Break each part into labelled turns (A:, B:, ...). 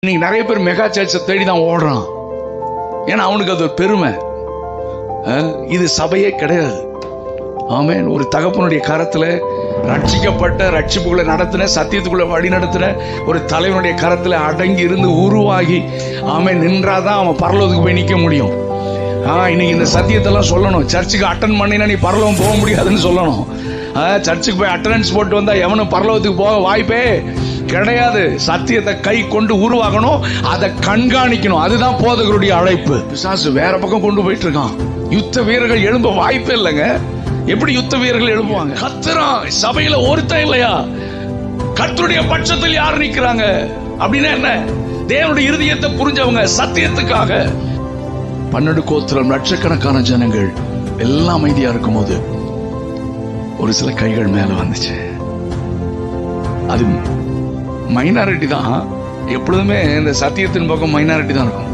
A: இன்னைக்கு நிறைய பேர் மெகா சர்ச்சை தேடி தான் ஓடுறான். ஏன்னா அவனுக்கு அது ஒரு பெருமை. இது சபையே கிடையாது. ஆமென். ஒரு தகப்பனுடைய கரத்துல ரட்சிக்கப்பட்ட, ரட்சிப்புகளை நடத்தின, சத்தியத்துக்குள்ள வழி நடத்தின ஒரு தலைவனுடைய கரத்துல அடங்கி இருந்து உருவாகி ஆமென் நின்றாதான் அவன் பரலோகத்துக்கு போய் நிக்க முடியும். இன்னைக்கு இந்த சத்தியத்தெல்லாம் சொல்லணும். சர்ச்சுக்கு அட்டன் பண்ணினா நீ பரலோகம் போக முடியாதுன்னு சொல்லணும். சர்ச்சுக்கு போய் அட்டண்டன்ஸ் போட்டு வந்தா எவனும் பரலோகத்துக்கு போக வாய்ப்பே கிடையாது. சத்தியத்தை கை கொண்டு உருவாகணும், அதை கண்காணிக்கணும். அதுதான் போதகருடைய அழைப்பு. பிசாசு வேற பக்கம் கொண்டு போயிட்டு இருக்கான். யுத்த வீரர்கள் எழும்ப வாய்ப்பே இல்லைங்க. எப்படி யுத்த வீரர்கள் எழுப்புவாங்க? கத்துறான். சபையில ஒருத்தன் இல்லையா? கர்த்தருடைய பட்சத்தில் யார் நிக்கிறாங்க அப்படின்னா என்ன? தேவனுடைய இருதயத்தை புரிஞ்சவங்க, சத்தியத்துக்காக. 12 கோத்திரம், லட்சக்கணக்கான ஜனங்கள் எல்லாம் அமைதியா இருக்கும் போது ஒரு சில கைகள் மேல வந்துச்சு. அது மைனாரிட்டி தான். எப்பொழுதுமே இந்த சத்தியத்தின் பக்கம் மைனாரிட்டி தான் இருக்கும்.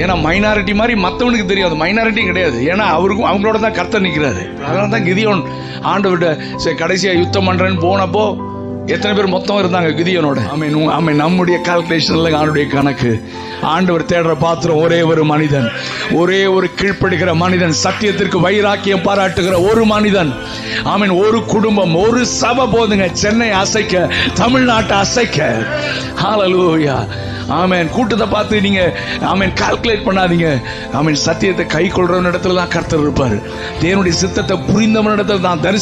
A: ஏன்னா மைனாரிட்டி மாதிரி மற்றவனுக்கு தெரியாது, மைனாரிட்டி கிடையாது. ஏன்னா அவருக்கும் அவங்களோட தான் கர்த்தர் நிற்கிறாரு. அதனால தான் கிதியோன் ஆண்டவர்கிட்ட கடைசியா யுத்தம் பண்றேன்னு போனப்போ எத்தனை பேர் மொத்தம் இருந்தாங்க கிதியோனோட? ஆமே, நம்முடைய கால்குலேஷன்ல ஆண்டுடைய கணக்கு. ஆண்டவர் தேடுற பாத்திரம் ஒரே ஒரு மனிதன், ஒரே ஒரு கீழ்ப்படுகிற மனிதன், சத்தியத்திற்கு வைராக்கியம் பாராட்டுகிற ஒரு மனிதன். ஆமீன். ஒரு குடும்பம், ஒரு சபை போதுங்க சென்னை அசைக்க, தமிழ்நாட்டை அசைக்க. ஹல்லேலூயா. ஆமென். கூட்டத்தை பார்த்து நீங்க ஆமென் கால்குலேட் பண்ணாதீங்க. ஆமென். சத்தியத்தை கை கொள்றவன் இடத்துல தான் கர்த்தர் இருப்பாரு. தேவனுடைய சித்தத்தை புரிந்தவன் இடத்துல தான் தரிசனம்